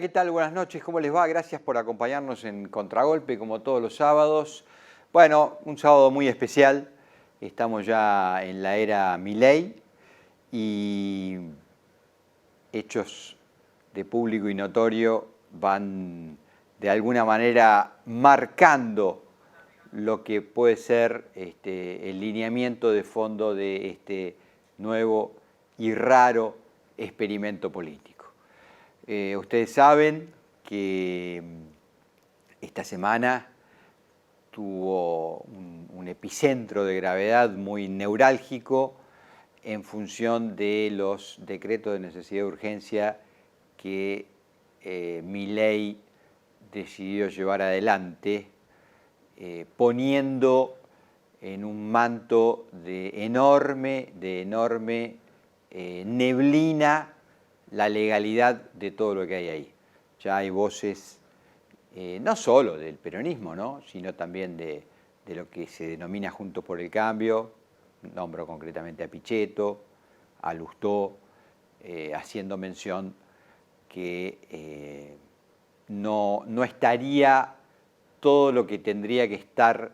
¿qué tal? Buenas noches, ¿cómo les va? Gracias por acompañarnos en Contragolpe, como todos los sábados. Bueno, un sábado muy especial. Estamos ya en la era Milei y hechos de público y notorio van de alguna manera marcando lo que puede ser el lineamiento de fondo de este nuevo y raro experimento político. Ustedes saben que esta semana tuvo un epicentro de gravedad muy neurálgico en función de los decretos de necesidad de urgencia que Milei decidió llevar adelante, poniendo en un manto de enorme neblina la legalidad de todo lo que hay ahí. Ya hay voces, no solo del peronismo, ¿no?, sino también de lo que se denomina Juntos por el Cambio, nombro concretamente a Pichetto, a Lustó, haciendo mención que no estaría todo lo que tendría que estar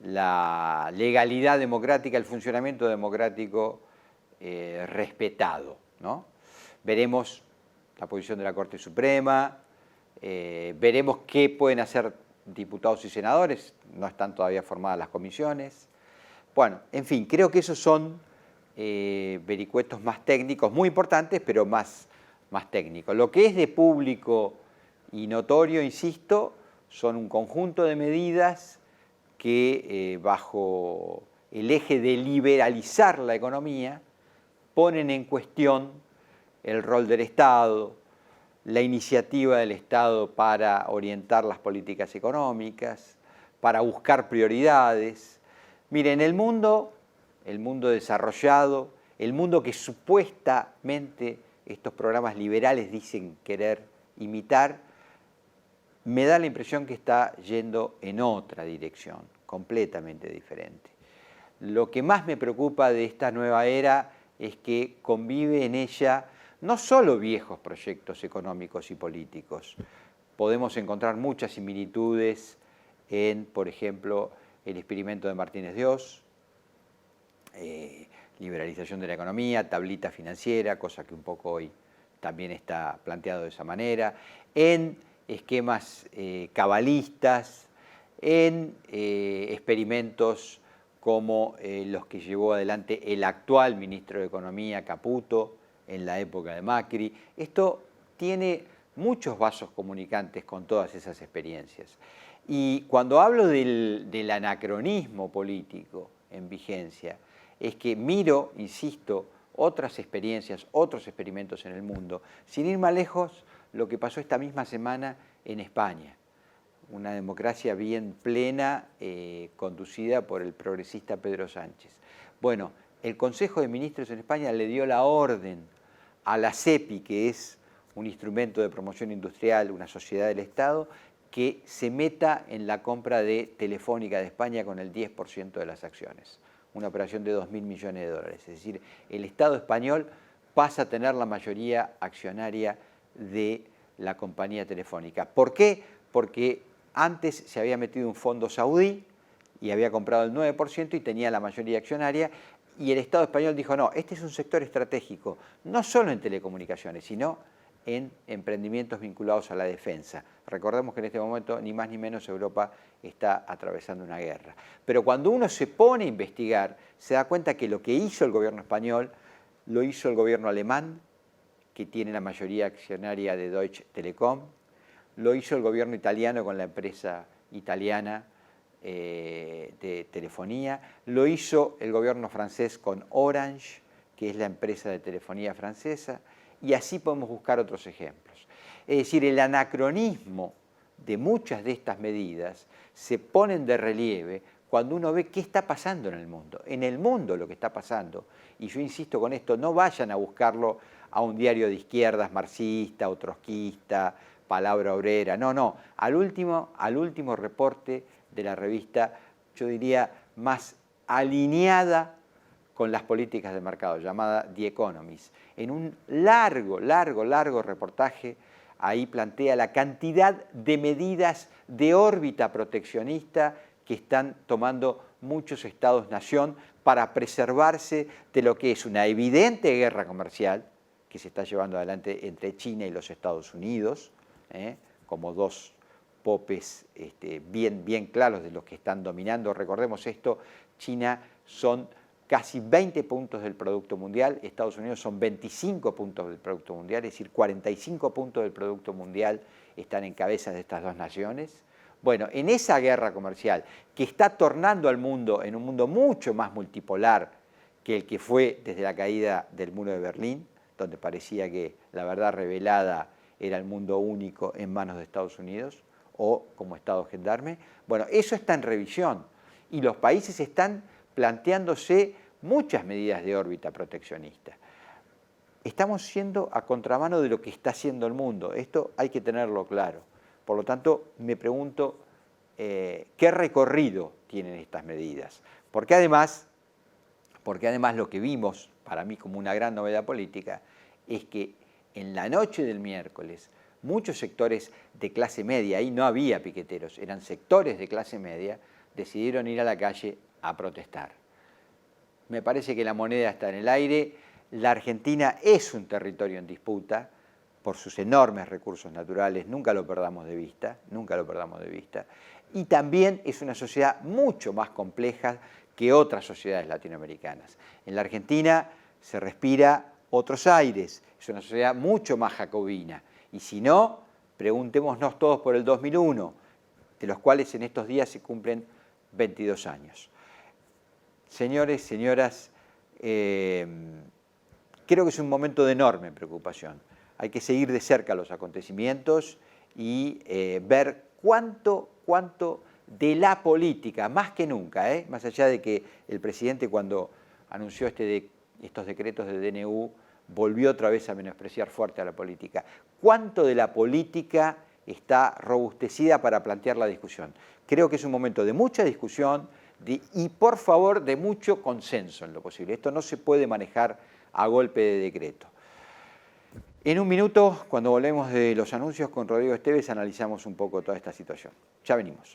la legalidad democrática, el funcionamiento democrático respetado, ¿no? Veremos la posición de la Corte Suprema, veremos qué pueden hacer diputados y senadores, no están todavía formadas las comisiones. Bueno, en fin, creo que esos son vericuetos más técnicos, muy importantes, pero más técnicos. Lo que es de público y notorio, insisto, son un conjunto de medidas que bajo el eje de liberalizar la economía ponen en cuestión el rol del Estado, la iniciativa del Estado para orientar las políticas económicas, para buscar prioridades. Miren, el mundo desarrollado, el mundo que supuestamente estos programas liberales dicen querer imitar, me da la impresión que está yendo en otra dirección, completamente diferente. Lo que más me preocupa de esta nueva era es que convive en ella no solo viejos proyectos económicos y políticos. Podemos encontrar muchas similitudes en, por ejemplo, el experimento de Martínez de Oz, liberalización de la economía, tablita financiera, cosa que un poco hoy también está planteado de esa manera, en esquemas cabalistas, en experimentos como los que llevó adelante el actual ministro de Economía, Caputo, en la época de Macri. Esto tiene muchos vasos comunicantes con todas esas experiencias. Y cuando hablo del anacronismo político en vigencia, es que miro, insisto, otras experiencias, otros experimentos en el mundo, sin ir más lejos, lo que pasó esta misma semana en España. Una democracia bien plena, conducida por el progresista Pedro Sánchez. Bueno, el Consejo de Ministros en España le dio la orden a la CEPI, que es un instrumento de promoción industrial, una sociedad del Estado, que se meta en la compra de Telefónica de España con el 10% de las acciones. Una operación de 2.000 millones de dólares. Es decir, el Estado español pasa a tener la mayoría accionaria de la compañía telefónica. ¿Por qué? Porque antes se había metido un fondo saudí y había comprado el 9% y tenía la mayoría accionaria, y el Estado español dijo, no, este es un sector estratégico, no solo en telecomunicaciones, sino en emprendimientos vinculados a la defensa. Recordemos que en este momento, ni más ni menos, Europa está atravesando una guerra. Pero cuando uno se pone a investigar, se da cuenta que lo que hizo el gobierno español, lo hizo el gobierno alemán, que tiene la mayoría accionaria de Deutsche Telekom, lo hizo el gobierno italiano con la empresa italiana de telefonía, lo hizo el gobierno francés con Orange, que es la empresa de telefonía francesa, y así podemos buscar otros ejemplos. Es decir, el anacronismo de muchas de estas medidas se ponen de relieve cuando uno ve qué está pasando en el mundo. En el mundo lo que está pasando, y yo insisto con esto, no vayan a buscarlo a un diario de izquierdas marxista o trotskista, Palabra Obrera, no, al último reporte de la revista, yo diría, más alineada con las políticas de mercado, llamada The Economist. En un largo reportaje ahí plantea la cantidad de medidas de órbita proteccionista que están tomando muchos estados-nación para preservarse de lo que es una evidente guerra comercial que se está llevando adelante entre China y los Estados Unidos, como dos popes bien claros de los que están dominando. Recordemos esto, China son casi 20 puntos del Producto Mundial, Estados Unidos son 25 puntos del Producto Mundial, es decir, 45 puntos del Producto Mundial están en cabezas de estas dos naciones. Bueno, en esa guerra comercial que está tornando al mundo en un mundo mucho más multipolar que el que fue desde la caída del muro de Berlín, donde parecía que la verdad revelada era el mundo único en manos de Estados Unidos o como Estado gendarme, bueno, eso está en revisión y los países están planteándose muchas medidas de órbita proteccionista. Estamos yendo a contramano de lo que está haciendo el mundo, esto hay que tenerlo claro. Por lo tanto, me pregunto qué recorrido tienen estas medidas. Porque además lo que vimos, para mí como una gran novedad política, es que en la noche del miércoles muchos sectores de clase media, ahí no había piqueteros, eran sectores de clase media, decidieron ir a la calle a protestar. Me parece que la moneda está en el aire, la Argentina es un territorio en disputa, por sus enormes recursos naturales, nunca lo perdamos de vista, y también es una sociedad mucho más compleja que otras sociedades latinoamericanas. En la Argentina se respira otros aires, es una sociedad mucho más jacobina, y si no, preguntémonos todos por el 2001, de los cuales en estos días se cumplen 22 años. Señores, señoras, creo que es un momento de enorme preocupación. Hay que seguir de cerca los acontecimientos y ver cuánto de la política, más que nunca, más allá de que el presidente cuando anunció estos decretos de DNU volvió otra vez a menospreciar fuerte a la política, cuánto de la política está robustecida para plantear la discusión. Creo que es un momento de mucha discusión y por favor de mucho consenso en lo posible. Esto no se puede manejar a golpe de decreto. En un minuto, cuando volvemos de los anuncios con Rodrigo Esteves, analizamos un poco toda esta situación. Ya venimos.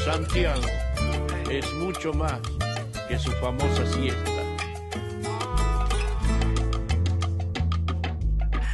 Santiago es mucho más que su famosa siesta.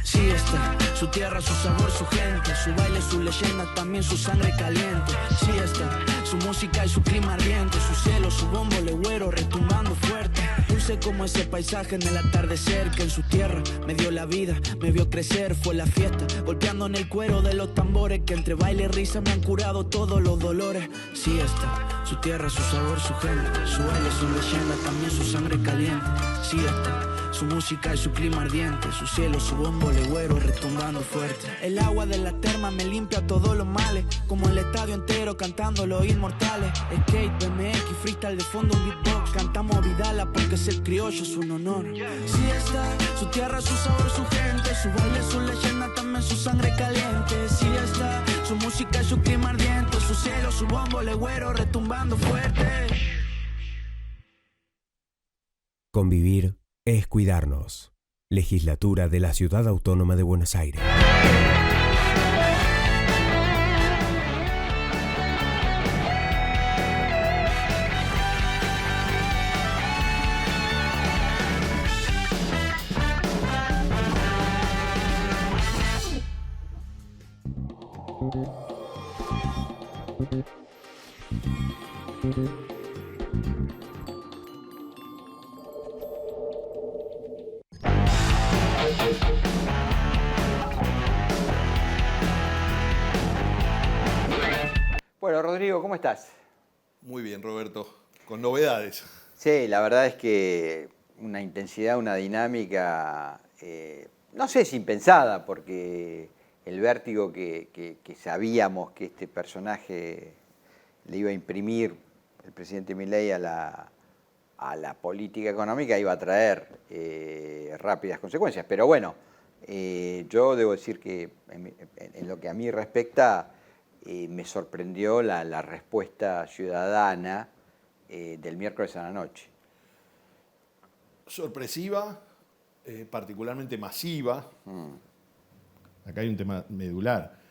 Siesta, su tierra, su sabor, su gente, su baile, su leyenda, también su sangre caliente. Siesta, su música y su clima ardiente, su cielo, su bombo legüero retumbando fuerte. Dulce como ese paisaje en el atardecer que en su tierra me dio la vida, me vio crecer, fue la fiesta, golpeando en el cuero de los tambores que entre baile y risa me han curado todos los dolores. Siesta, su tierra, su sabor, su gente, su baile, su leyenda, también su sangre caliente. Siesta, su música y su clima ardiente, su cielo, su bombo legüero retumbando fuerte. El agua de la terma me limpia todos los males, como el estadio entero cantando los inmortales. Skate, BMX, freestyle de fondo, un beatbox, cantamos Vidala porque es el criollo, es un honor. Siesta, su tierra, su sabor, su gente, su baile, su leyenda, también su sangre caliente. Siesta, su música y su clima ardiente, su cielo, su bombo legüero retumbando fuerte. Convivir es cuidarnos. Legislatura de la Ciudad Autónoma de Buenos Aires. Bueno, Rodrigo, ¿cómo estás? Muy bien, Roberto, con novedades. Sí, la verdad es que una intensidad, una dinámica, no sé si impensada, porque el vértigo que sabíamos que este personaje le iba a imprimir el presidente Milei a la política económica iba a traer rápidas consecuencias. Pero bueno, yo debo decir que en lo que a mí respecta, me sorprendió la respuesta ciudadana del miércoles a la noche. Sorpresiva, particularmente masiva. Acá hay un tema medular.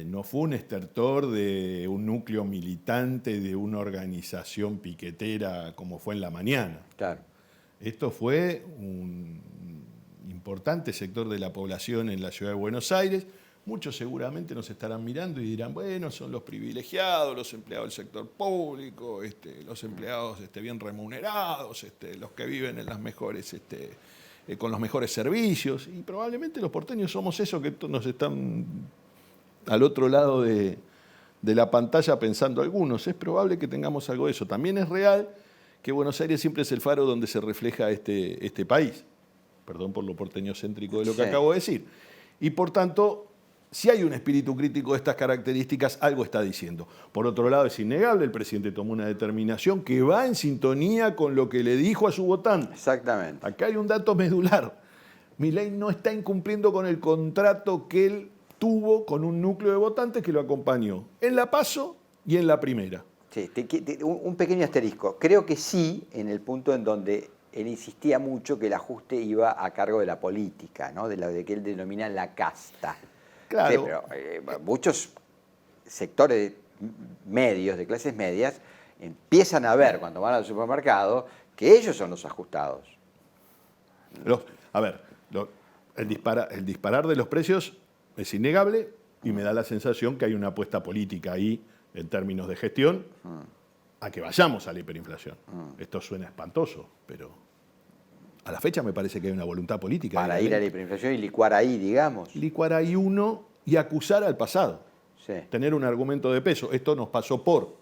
No fue un estertor de un núcleo militante de una organización piquetera como fue en la mañana. Claro. Esto fue un importante sector de la población en la ciudad de Buenos Aires. Muchos seguramente nos estarán mirando y dirán, bueno, son los privilegiados, los empleados del sector público, los empleados bien remunerados, los que viven en las mejores, con los mejores servicios. Y probablemente los porteños somos eso que nos están al otro lado de la pantalla pensando algunos. Es probable que tengamos algo de eso. También es real que Buenos Aires siempre es el faro donde se refleja este país. Perdón por lo porteñocéntrico de lo que acabo de decir. Y por tanto, si hay un espíritu crítico de estas características, algo está diciendo. Por otro lado, es innegable, el presidente tomó una determinación que va en sintonía con lo que le dijo a su votante. Exactamente. Acá hay un dato medular. Milei no está incumpliendo con el contrato que él tuvo con un núcleo de votantes que lo acompañó en la PASO y en la primera. Sí, un pequeño asterisco. Creo que sí, en el punto en donde él insistía mucho que el ajuste iba a cargo de la política, ¿no? de lo que él denomina la casta. Claro. Sí, pero muchos sectores medios, de clases medias, empiezan a ver cuando van al supermercado que ellos son los ajustados. El disparar de los precios es innegable y me da la sensación que hay una apuesta política ahí en términos de gestión a que vayamos a la hiperinflación. Esto suena espantoso, pero a la fecha me parece que hay una voluntad política. Para ir a la hiperinflación y licuar ahí, digamos. Licuar ahí uno y acusar al pasado. Sí. Tener un argumento de peso. Esto nos pasó por.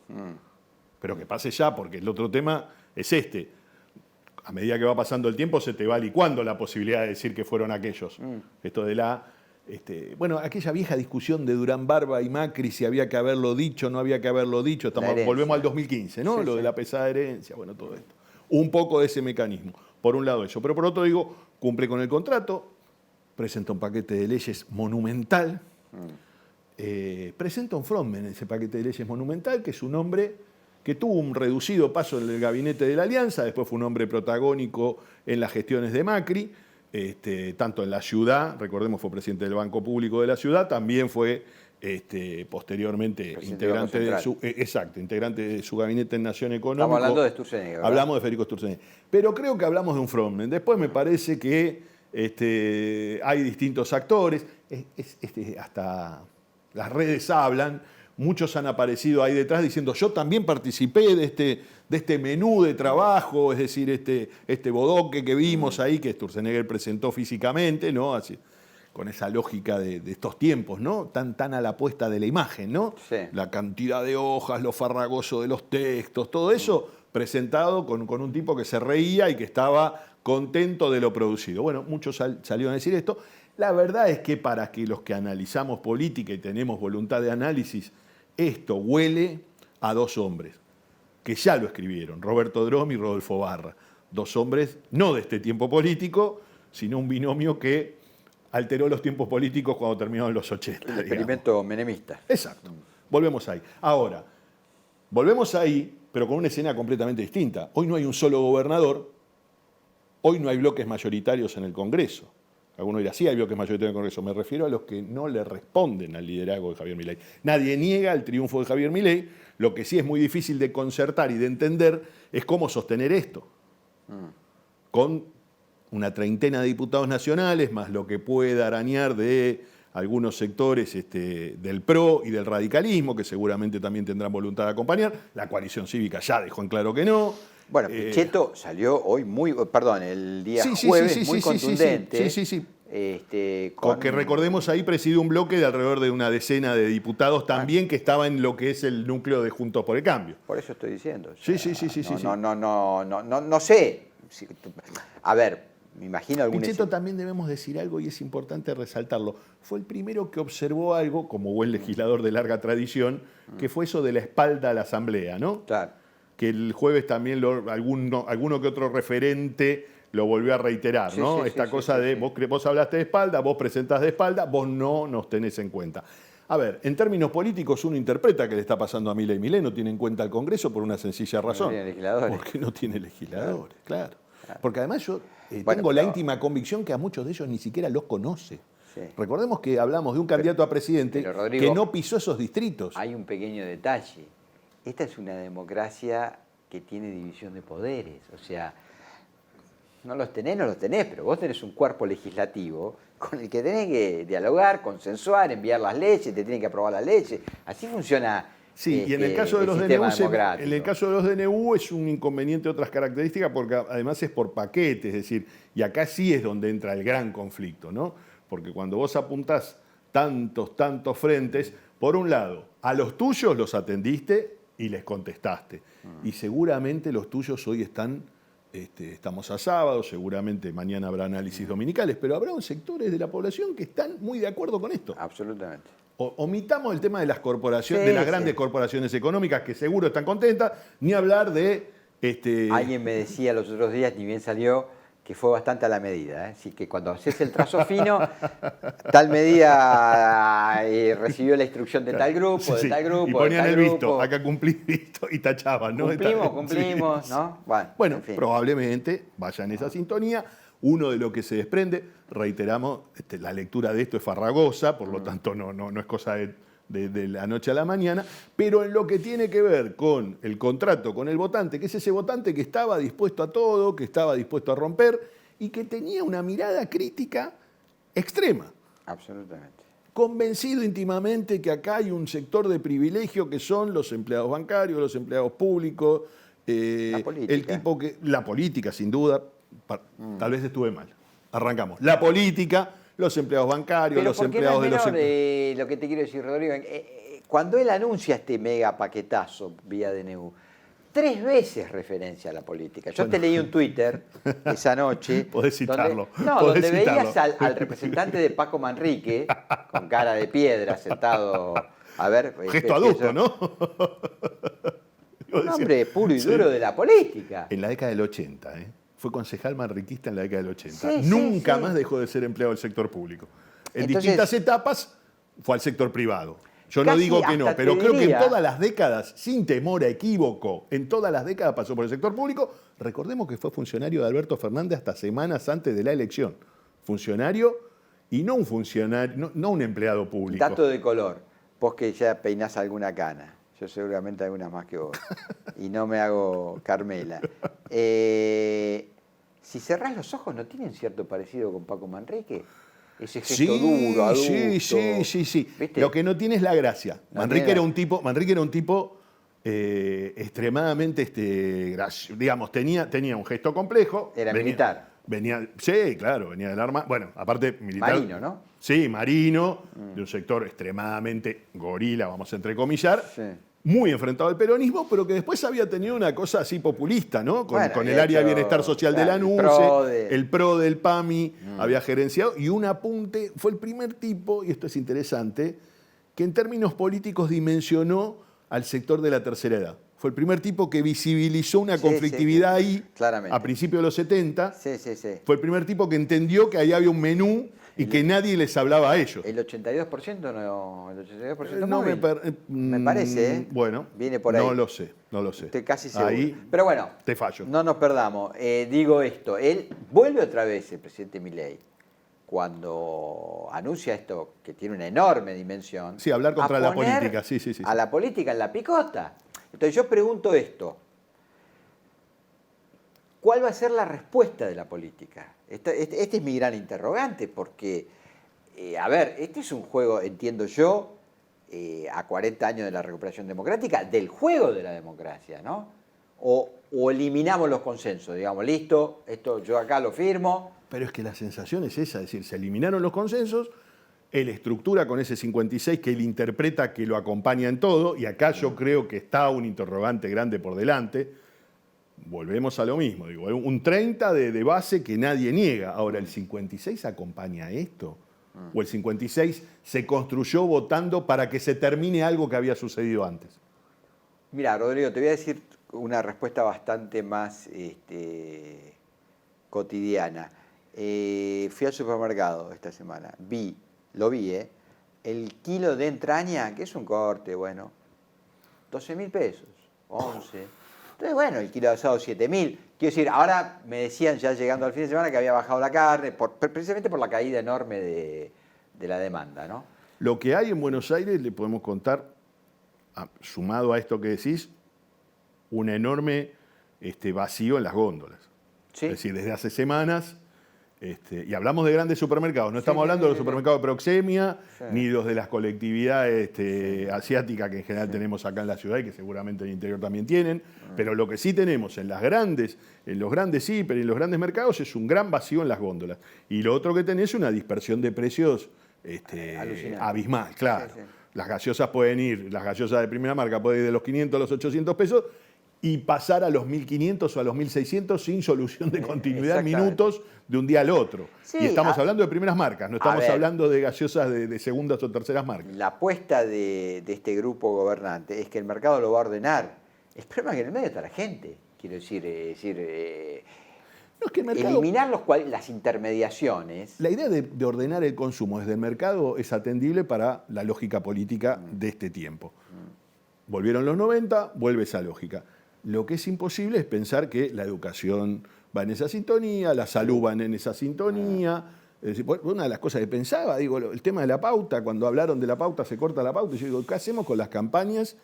Pero que pase ya, porque el otro tema es este. A medida que va pasando el tiempo se te va licuando la posibilidad de decir que fueron aquellos. Esto de aquella vieja discusión de Durán Barba y Macri, si había que haberlo dicho, no había que haberlo dicho. Volvemos al 2015, ¿no? Lo de la pesada herencia, todo esto. Un poco de ese mecanismo. Por un lado eso. Pero por otro digo, cumple con el contrato, presenta un paquete de leyes monumental, presenta un frontman en ese paquete de leyes monumental, que es un hombre que tuvo un reducido paso en el gabinete de la Alianza, después fue un hombre protagónico en las gestiones de Macri, tanto en la ciudad, recordemos fue presidente del Banco Público de la ciudad, también fue posteriormente integrante de su gabinete en Nación Económica. Estamos hablando de Sturzenegger, ¿verdad? Hablamos de Federico Sturzenegger. Pero creo que hablamos de un frontman. Después me parece que hay distintos actores, hasta las redes hablan, muchos han aparecido ahí detrás diciendo yo también participé de este menú de trabajo, es decir, este bodoque que vimos ahí, que Sturzenegger presentó físicamente, ¿no? Así, con esa lógica de estos tiempos, ¿no? Tan a la puesta de la imagen, ¿no? Sí. La cantidad de hojas, lo farragoso de los textos, todo eso presentado con un tipo que se reía y que estaba contento de lo producido. Bueno, muchos salieron a decir esto. La verdad es que para que los que analizamos política y tenemos voluntad de análisis, esto huele a dos hombres que ya lo escribieron, Roberto Drom y Rodolfo Barra. Dos hombres no de este tiempo político, sino un binomio que alteró los tiempos políticos cuando terminaron los 80. El experimento menemista. Exacto. Volvemos ahí. Ahora, volvemos ahí, pero con una escena completamente distinta. Hoy no hay un solo gobernador, hoy no hay bloques mayoritarios en el Congreso. Algunos dirán, sí hay bloques mayoritarios en el Congreso. Me refiero a los que no le responden al liderazgo de Javier Milei. Nadie niega el triunfo de Javier Milei. Lo que sí es muy difícil de concertar y de entender es cómo sostener esto. Con una treintena de diputados nacionales, más lo que pueda arañar de algunos sectores del PRO y del radicalismo, que seguramente también tendrán voluntad de acompañar. La coalición cívica ya dejó en claro que no. Bueno, Pichetto salió hoy el día jueves, muy contundente. Sí. Porque recordemos ahí presidió un bloque de alrededor de una decena de diputados también que estaba en lo que es el núcleo de Juntos por el Cambio. Por eso estoy diciendo. Sí. No sé. A ver, me imagino algún... Pichetto también debemos decir algo y es importante resaltarlo. Fue el primero que observó algo, como buen legislador de larga tradición, que fue eso de la espalda a la Asamblea, ¿no? Claro. que el jueves también alguno que otro referente lo volvió a reiterar, ¿no? Sí, sí, Esta sí, cosa sí, de sí. vos hablaste de espalda, vos presentás de espalda, vos no nos tenés en cuenta. A ver, en términos políticos uno interpreta que le está pasando a Milei. Milei no tiene en cuenta al Congreso por una sencilla razón. tiene legisladores. Porque no tiene legisladores, claro. Porque además yo Bueno, tengo la pero- íntima convicción que a muchos de ellos ni siquiera los conoce. Sí. Recordemos que hablamos de un candidato a presidente pero, Rodrigo, que no pisó esos distritos. Hay un pequeño detalle. Esta es una democracia que tiene división de poderes. O sea, no los tenés, pero vos tenés un cuerpo legislativo con el que tenés que dialogar, consensuar, enviar las leyes, te tienen que aprobar las leyes. Así funciona. Sí, y en el caso de los sistema DNU, democrático. en el caso de los DNU es un inconveniente de otras características porque además es por paquete, es decir, y acá sí es donde entra el gran conflicto, ¿no? Porque cuando vos apuntás tantos frentes, por un lado, a los tuyos los atendiste y les contestaste. Y seguramente los tuyos hoy estamos a sábado, seguramente mañana habrá análisis dominicales, pero habrá sectores de la población que están muy de acuerdo con esto. Absolutamente. Omitamos el tema de las corporaciones, Sí, de las grandes sí. corporaciones económicas que seguro están contentas, ni hablar de Alguien me decía los otros días, ni bien salió, que fue bastante a la medida. Así que cuando haces el trazo fino, tal medida recibió la instrucción de tal grupo, Sí, de sí. tal grupo, y ponían de el tal visto, grupo. acá cumplí visto y tachaban, ¿no? Cumplimos, Sí. ¿no? Bueno, en fin. probablemente vaya en esa sintonía. Uno de lo que se desprende, reiteramos, la lectura de esto es farragosa, por lo tanto no es cosa de la noche a la mañana, pero en lo que tiene que ver con el contrato con el votante, que es ese votante que estaba dispuesto a todo, que estaba dispuesto a romper y que tenía una mirada crítica extrema. Absolutamente. Convencido íntimamente que acá hay un sector de privilegio que son los empleados bancarios, los empleados públicos, La política. el tipo que. La política, sin duda, tal vez estuve mal. Arrancamos. La política, los empleados bancarios, Pero los ¿por qué empleados no de es los. menor, lo que te quiero decir, Rodrigo? Cuando él anuncia este mega paquetazo vía DNU, 3 veces referencia a la política. Yo te leí un Twitter esa noche. Podés citarlo, Donde podés veías citarlo. al representante de Paco Manrique, con cara de piedra, sentado. A ver. Gesto adulto, ¿no? Un hombre puro y duro de la política. En la década del 80, ¿eh? Fue concejal manriquista en la década del 80. Sí, sí, Nunca sí. más dejó de ser empleado del sector público. En Entonces, distintas etapas fue al sector privado. Yo no casi digo que no, hasta pero te creo que en diría- todas las décadas, sin temor a equívoco, en todas las décadas pasó por el sector público. Recordemos que fue funcionario de Alberto Fernández hasta semanas antes de la elección. Funcionario y no un funcionario, no un empleado público. Dato de color. Vos que ya peinás alguna cana. Yo seguramente algunas más que vos. Y no me hago Carmela. Si cerrás los ojos, ¿no tienen cierto parecido con Paco Manrique? Ese gesto duro, adulto. Sí. ¿Viste? Lo que no tiene es la gracia. No Manrique tiene- era un tipo extremadamente, digamos, tenía un gesto complejo. Era militar. Sí, claro, venía del arma. Bueno, aparte militar. Marino, ¿no? Sí, marino, de un sector extremadamente gorila, vamos a entrecomillar. Sí. Muy enfrentado al peronismo, pero que después había tenido una cosa así populista, ¿no? Con Bueno, el había área de hecho, bienestar social de claro, la el NUCE, PRO de- el PRO del PAMI, había gerenciado, y un apunte, fue el primer tipo, y esto es interesante, que en términos políticos dimensionó al sector de la tercera edad. Fue el primer tipo que visibilizó una Sí, conflictividad sí, ahí, claramente. a principios de los 70. Sí. Fue el primer tipo que entendió que ahí había un menú y que nadie les hablaba a ellos. El 82% no. El 82% No móvil. Me parece, ¿eh? Bueno, Viene por ahí. no lo sé. Estoy casi seguro. Ahí Pero bueno, te fallo. no nos perdamos. Digo esto, él vuelve otra vez, el presidente Milei, cuando anuncia esto, que tiene una enorme dimensión. Sí, hablar contra a la poner política, sí. A la política en la picota. Entonces yo pregunto esto. ¿Cuál va a ser la respuesta de la política? Este es mi gran interrogante, porque, a ver, este es un juego, entiendo yo, a 40 años de la recuperación democrática, del juego de la democracia, ¿no? O eliminamos los consensos, digamos, listo, esto yo acá lo firmo. Pero es que la sensación es esa, es decir, se eliminaron los consensos, él estructura con ese 56 que él interpreta que lo acompaña en todo, y acá yo creo que está un interrogante grande por delante. Volvemos a lo mismo, digo, un 30 de base que nadie niega. Ahora, ¿el 56 acompaña esto? ¿O el 56 se construyó votando para que se termine algo que había sucedido antes? Mira, Rodrigo, te voy a decir una respuesta bastante más cotidiana. Fui al supermercado esta semana, lo vi, el kilo de entraña, que es un corte, bueno, 12.000 pesos, 11. Entonces, bueno, el kilo de asado 7.000. Quiero decir, ahora me decían ya llegando al fin de semana que había bajado la carne, precisamente por la caída enorme de la demanda, ¿no? Lo que hay en Buenos Aires, le podemos contar, sumado a esto que decís, un enorme vacío en las góndolas. ¿Sí? Es decir, desde hace semanas, y hablamos de grandes supermercados, no estamos hablando de los supermercados de Proxemia, ni los de las colectividades asiáticas que en general tenemos acá en la ciudad y que seguramente en el interior también tienen, pero lo que sí tenemos en los grandes hiper y en los grandes mercados es un gran vacío en las góndolas. Y lo otro que tenés es una dispersión de precios abismal, claro. Sí, sí. Las gaseosas las gaseosas de primera marca pueden ir de los 500 a los 800 pesos y pasar a los 1.500 o a los 1.600 sin solución de continuidad en minutos de un día al otro. Sí, y estamos hablando de primeras marcas, no estamos hablando de gaseosas de segundas o terceras marcas. La apuesta de este grupo gobernante es que el mercado lo va a ordenar. El problema es que en el medio está la gente. Quiero decir, no, es que el mercado, eliminar las intermediaciones. La idea de ordenar el consumo desde el mercado es atendible para la lógica política de este tiempo. Volvieron los 90, vuelve esa lógica. Lo que es imposible es pensar que la educación va en esa sintonía, la salud va en esa sintonía. Es decir, una de las cosas que pensaba, el tema de la pauta, cuando hablaron de la pauta, se corta la pauta, y yo digo, ¿qué hacemos con las campañas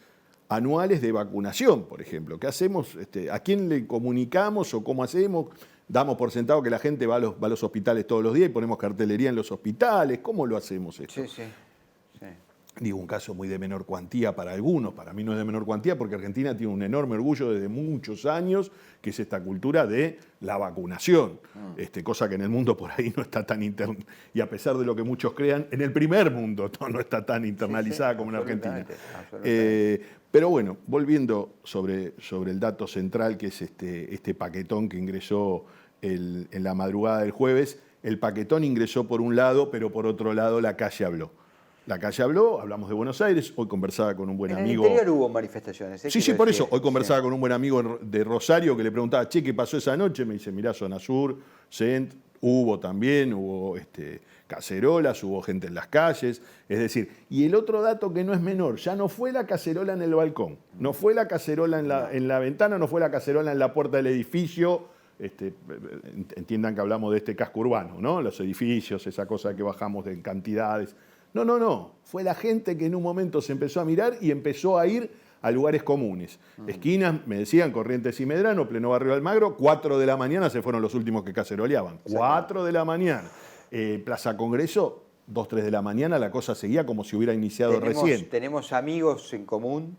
anuales de vacunación, por ejemplo? ¿Qué hacemos? ¿A quién le comunicamos o cómo hacemos? Damos por sentado que la gente va a los hospitales todos los días y ponemos cartelería en los hospitales. ¿Cómo lo hacemos esto? Sí. Digo, un caso muy de menor cuantía para algunos, para mí no es de menor cuantía porque Argentina tiene un enorme orgullo desde muchos años, que es esta cultura de la vacunación, cosa que en el mundo por ahí no está tan y a pesar de lo que muchos crean, en el primer mundo no está tan internalizada como en Argentina. Pero bueno, volviendo sobre el dato central, que es este paquetón que ingresó en la madrugada del jueves, el paquetón ingresó por un lado, pero por otro lado la calle habló. La calle habló, hablamos de Buenos Aires, hoy conversaba con un buen amigo. En el interior hubo manifestaciones. Sí, por eso. Hoy conversaba con un buen amigo de Rosario que le preguntaba, che, ¿qué pasó esa noche? Me dice, mirá, Zona Sur, Cent, hubo cacerolas, hubo gente en las calles. Es decir, y el otro dato que no es menor, ya no fue la cacerola en el balcón, no fue la cacerola en la ventana, no fue la cacerola en la puerta del edificio. Entiendan que hablamos de este casco urbano, ¿no? Los edificios, esa cosa que bajamos de cantidades. No. Fue la gente que en un momento se empezó a mirar y empezó a ir a lugares comunes. Esquinas, me decían, Corrientes y Medrano, pleno barrio de Almagro, 4 de la mañana se fueron los últimos que caceroleaban. 4 de la mañana. Plaza Congreso, 2, 3 de la mañana, la cosa seguía como si hubiera iniciado recién. Tenemos amigos en común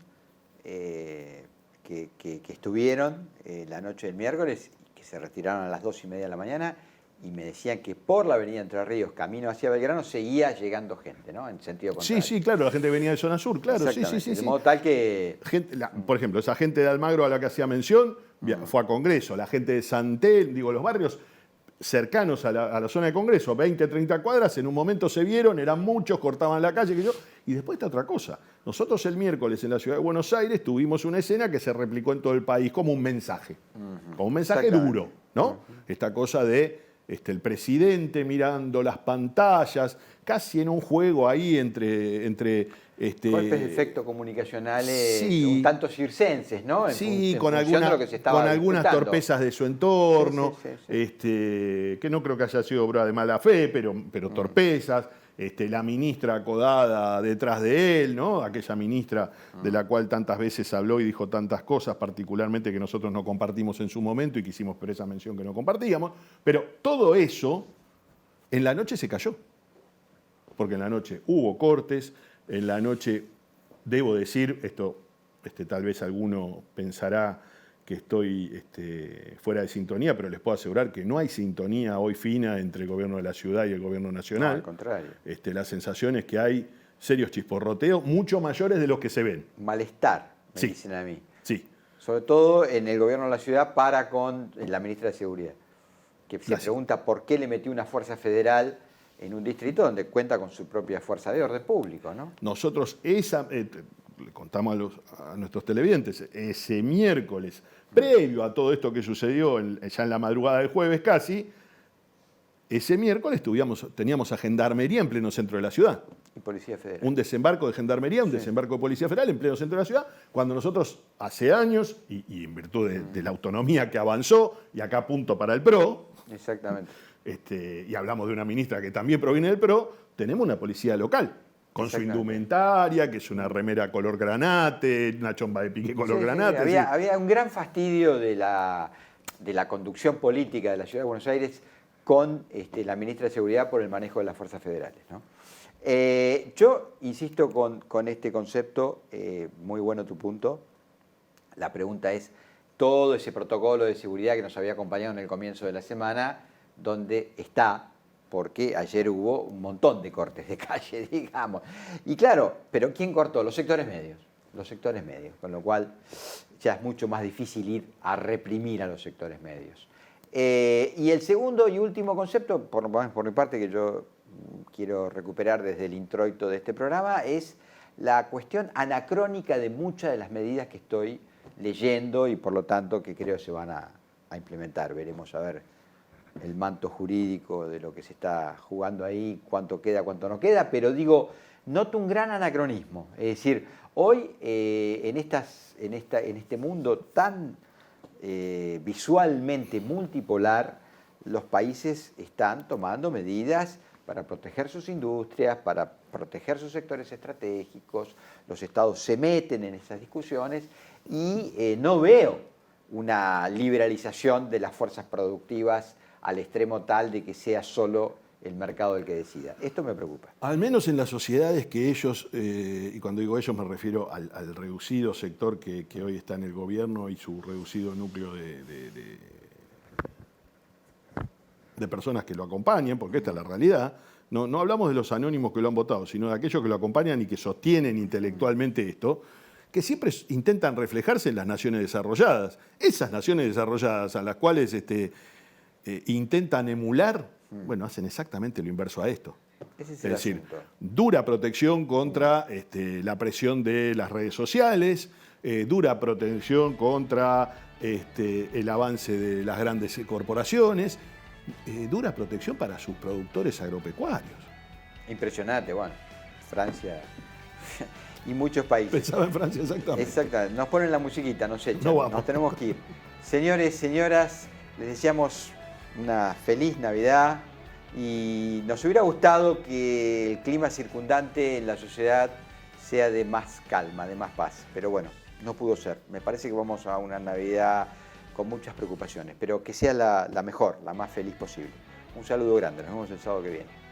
que estuvieron la noche del miércoles y que se retiraron a las 2:30 de la mañana. Y me decían que por la avenida Entre Ríos, camino hacia Belgrano, seguía llegando gente, ¿no? En sentido contrario. Sí, claro, la gente venía de Zona Sur, claro. Sí. De modo tal que... Por ejemplo, esa gente de Almagro a la que hacía mención fue a Congreso. La gente de Santel, los barrios cercanos a la zona de Congreso, 20, 30 cuadras, en un momento se vieron, eran muchos, cortaban la calle, y después está otra cosa. Nosotros el miércoles en la ciudad de Buenos Aires tuvimos una escena que se replicó en todo el país como un mensaje, como un mensaje duro, ¿no? Esta cosa de... el presidente mirando las pantallas, casi en un juego ahí entre golpes de efecto comunicacionales un tanto circenses, ¿no? Con algunas torpezas de su entorno, que no creo que haya sido obra de mala fe, pero torpezas. La ministra acodada detrás de él, ¿no? Aquella ministra de la cual tantas veces habló y dijo tantas cosas, particularmente que nosotros no compartimos en su momento y que hicimos por esa mención que no compartíamos. Pero todo eso en la noche se cayó. Porque en la noche hubo cortes, en la noche, debo decir, esto tal vez alguno pensará que estoy fuera de sintonía, pero les puedo asegurar que no hay sintonía hoy fina entre el gobierno de la ciudad y el gobierno nacional. No, al contrario. La sensación es que hay serios chisporroteos, mucho mayores de los que se ven. Malestar, me dicen a mí. Sí. Sobre todo en el gobierno de la ciudad para con la ministra de Seguridad, que se pregunta por qué le metió una fuerza federal en un distrito donde cuenta con su propia fuerza de orden público, ¿no? Nosotros, le contamos a nuestros televidentes, ese miércoles, previo a todo esto que sucedió ya en la madrugada del jueves casi, ese miércoles teníamos a Gendarmería en pleno centro de la ciudad. Y Policía Federal. Un desembarco de Gendarmería, un desembarco de Policía Federal en pleno centro de la ciudad, cuando nosotros hace años, y en virtud de la autonomía que avanzó, y acá punto para el PRO, Exactamente. y hablamos de una ministra que también proviene del PRO, tenemos una policía local, con su indumentaria, que es una remera color granate, una chomba de pique color granate. Había un gran fastidio de la conducción política de la Ciudad de Buenos Aires con la ministra de Seguridad por el manejo de las fuerzas federales, ¿no? Yo insisto con este concepto, muy bueno tu punto. La pregunta es, todo ese protocolo de seguridad que nos había acompañado en el comienzo de la semana, ¿dónde está? Porque ayer hubo un montón de cortes de calle, digamos. Y claro, pero ¿quién cortó? Los sectores medios. Los sectores medios, con lo cual ya es mucho más difícil ir a reprimir a los sectores medios. Y el segundo y último concepto, por mi parte, que yo quiero recuperar desde el introito de este programa, es la cuestión anacrónica de muchas de las medidas que estoy leyendo y por lo tanto que creo se van a implementar. Veremos a ver el manto jurídico de lo que se está jugando ahí, cuánto queda, cuánto no queda, pero digo, noto un gran anacronismo. Es decir, hoy en este mundo tan visualmente multipolar, los países están tomando medidas para proteger sus industrias, para proteger sus sectores estratégicos, los estados se meten en esas discusiones y no veo una liberalización de las fuerzas productivas al extremo tal de que sea solo el mercado el que decida. Esto me preocupa. Al menos en las sociedades que ellos, y cuando digo ellos me refiero al reducido sector que hoy está en el gobierno y su reducido núcleo de personas que lo acompañan, porque esta es la realidad. No hablamos de los anónimos que lo han votado, sino de aquellos que lo acompañan y que sostienen intelectualmente esto, que siempre intentan reflejarse en las naciones desarrolladas. Esas naciones desarrolladas a las cuales intentan emular, bueno, hacen exactamente lo inverso a esto. Es decir, dura protección contra la presión de las redes sociales, dura protección contra el avance de las grandes corporaciones, dura protección para sus productores agropecuarios. Impresionante, bueno, Francia y muchos países. Pensaba en Francia, exactamente. Exactamente, nos ponen la musiquita, nos echan, nos tenemos que ir. Señores, señoras, les deseamos una feliz Navidad y nos hubiera gustado que el clima circundante en la sociedad sea de más calma, de más paz, pero bueno, no pudo ser. Me parece que vamos a una Navidad con muchas preocupaciones, pero que sea la mejor, la más feliz posible. Un saludo grande, nos vemos el sábado que viene.